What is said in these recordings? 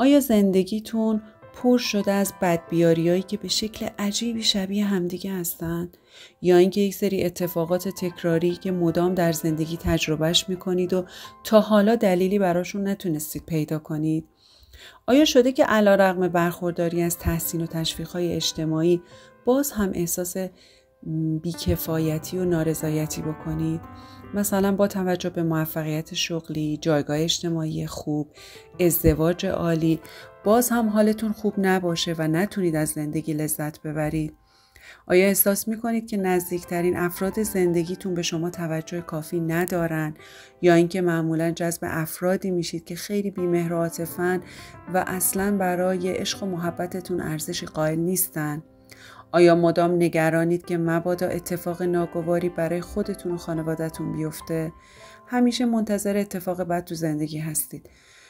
آیا زندگیتون پر شده از بدبیاریایی که به شکل عجیبی شبیه همدیگه هستن؟ یا اینکه یک سری اتفاقات تکراری که مدام در زندگی تجربهش میکنید و تا حالا دلیلی براشون نتونستید پیدا کنید؟ آیا شده که علیرغم برخورداری از تحسین و تشویق‌های اجتماعی باز هم احساس بیکفایتی و نارضایتی بکنید؟ مثلا با توجه به موفقیت شغلی، جایگاه اجتماعی خوب، ازدواج عالی، باز هم حالتون خوب نباشه و نتونید از زندگی لذت ببرید؟ آیا احساس میکنید که نزدیکترین افراد زندگیتون به شما توجه کافی ندارن یا اینکه معمولا جذب افرادی میشید که خیلی بی‌مهر و عاطفن و اصلا برای عشق و محبتتون ارزشی قائل نیستن؟ آیا مدام نگرانید که مبادا اتفاق ناگواری برای خودتون و خانوادتون بیفته؟ همیشه منتظر اتفاق بد تو زندگی هستید.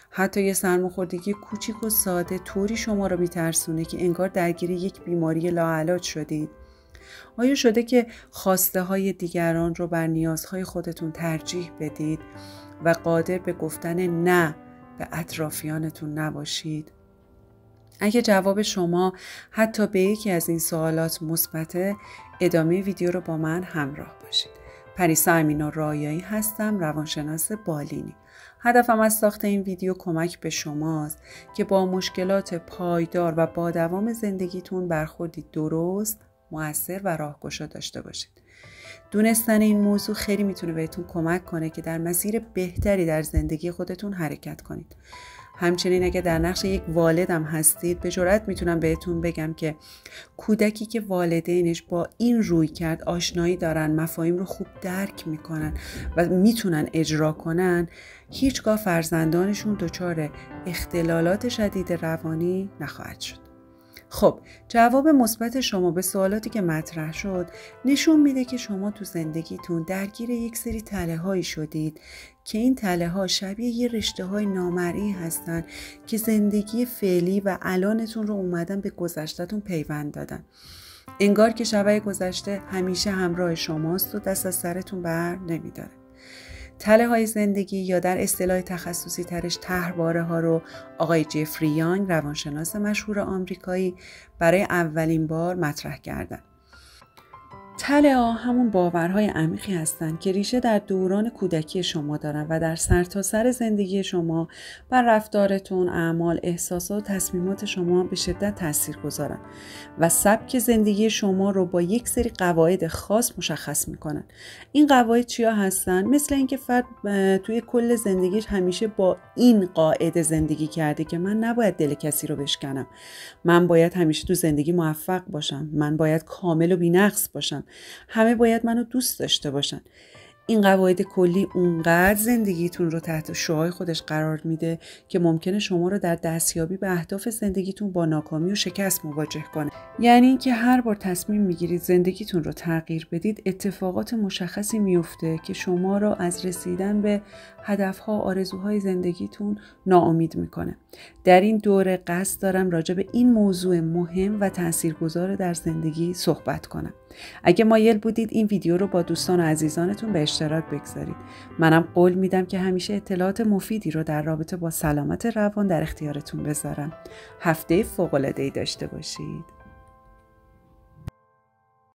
حتی یه سرماخوردگی کوچیک و ساده طوری شما رو میترسونه که انگار درگیر یک بیماری لاعلاج شدید. آیا شده که خواسته های دیگران رو بر نیازهای خودتون ترجیح بدید و قادر به گفتن نه به اطرافیانتون نباشید؟ اگه جواب شما حتی به یکی از این سوالات مثبته، ادامه ویدیو رو با من همراه باشید. پریسا امین‌الرایایی هستم، روانشناس بالینی. هدفم از ساخت این ویدیو کمک به شماست که با مشکلات پایدار و با دوام زندگیتون برخوردی درست، مؤثر و راهگشا داشته باشید. دونستن این موضوع خیلی میتونه بهتون کمک کنه که در مسیر بهتری در زندگی خودتون حرکت کنید. همچنین اگه در نقش یک والدم هستید، به جرئت میتونم بهتون بگم که کودکی که والدینش با این روی کرد آشنایی دارن، مفاهیم رو خوب درک میکنن و میتونن اجرا کنن، هیچگاه فرزندانشون دچار اختلالات شدید روانی نخواهد شد. خب، جواب مثبت شما به سوالاتی که مطرح شد نشون میده که شما تو زندگیتون درگیر یک سری تله‌هایی شدید که این تله‌ها شبیه یه رشته‌های نامرئی هستن که زندگی فعلی و الانتون رو اومدن به گذشته‌تون پیوند دادن. انگار که شبای گذشته همیشه همراه شماست و دست از سرتون بر نمیداره. تله‌های زندگی یا در اصطلاح تخصصی ترش طرحواره ها رو آقای جفری یانگ، روانشناس مشهور آمریکایی، برای اولین بار مطرح کردن. تله‌ها همون باورهای عمیقی هستند که ریشه در دوران کودکی شما دارن و در سرتاسر زندگی شما بر رفتارتون، اعمال، احساسات و تصمیمات شما به شدت تأثیر گذارن و سبک زندگی شما رو با یک سری قواعد خاص مشخص میکنن. این قواعد چیا هستن؟ مثل اینکه فرد توی کل زندگیش همیشه با این قاعده زندگی کرده که من نباید دل کسی رو بشکنم، من باید همیشه تو زندگی موفق باشم، من باید کامل و بی‌نقص باشم، همه باید منو دوست داشته باشن. این قواعد کلی اونقدر زندگیتون رو تحت شعاع خودش قرار میده که ممکنه شما رو در دستیابی به اهداف زندگیتون با ناکامی و شکست مواجه کنه. یعنی اینکه هر بار تصمیم میگیرید زندگیتون رو تغییر بدید، اتفاقات مشخصی میفته که شما رو از رسیدن به هدفها و آرزوهای زندگیتون ناامید میکنه. در این دوره قصد دارم راجع به این موضوع مهم و تاثیرگذار در زندگی صحبت کنم. اگه مایل بودید این ویدیو رو با دوستان و عزیزانتون به اشتراک بگذارید. منم قول میدم که همیشه اطلاعات مفیدی رو در رابطه با سلامت روان در اختیارتون بذارم. هفته فوق‌العاده‌ای داشته باشید.